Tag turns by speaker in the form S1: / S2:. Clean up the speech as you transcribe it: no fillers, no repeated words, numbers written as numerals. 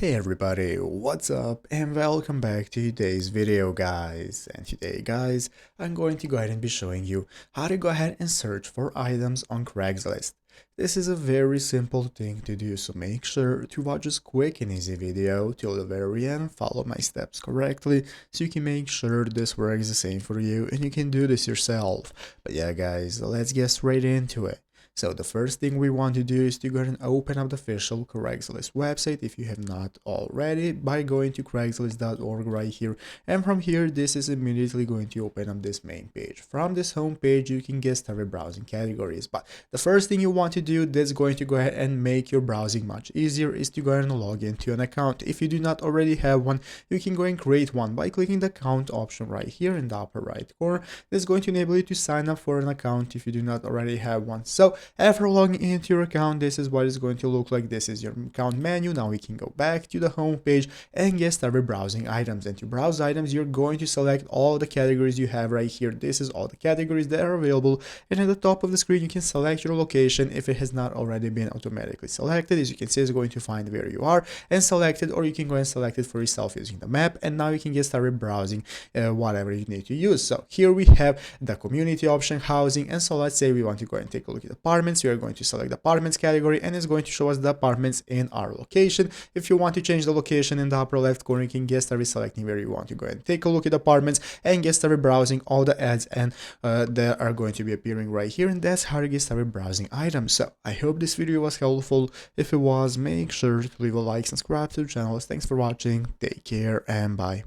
S1: Hey everybody, what's up and welcome back to today's video guys. And today guys, I'm going to go ahead and be showing you how to go ahead and search for items on Craigslist. This is a very simple thing to do, so make sure to watch this quick and easy video till the very end, follow my steps correctly so you can make sure this works the same for you and you can do this yourself. But yeah guys, let's get straight into it. So the first thing we want to do is to go ahead and open up the official Craigslist website if you have not already by going to craigslist.org right here. And from here, this is immediately going to open up this main page. From this home page, you can get started browsing categories. But the first thing you want to do that's going to go ahead and make your browsing much easier is to go ahead and log into an account. If you do not already have one, you can go and create one by clicking the account option right here in the upper right corner. This is going to enable you to sign up for an account if you do not already have one. So after logging into your account, this is what it's going to look like. This is your account menu. Now we can go back to the home page and get started browsing items. And to browse items, you're going to select all the categories you have right here. This is all the categories that are available. And at the top of the screen, you can select your location if it has not already been automatically selected. As you can see, it's going to find where you are and select it, or you can go and select it for yourself using the map. And now you can get started browsing whatever you need to use. So here we have the community option, housing. And so let's say we want to go and take a look at apartments. We are going to select the apartments category and it's going to show us the apartments in our location. If you want to change the location in the upper left corner, you can get started selecting where you want to go and take a look at apartments and get started browsing all the ads and that are going to be appearing right here. And that's how to get started browsing items. So I hope this video was helpful. If it was, make sure to leave a like, subscribe to the channel. Thanks for watching. Take care and bye.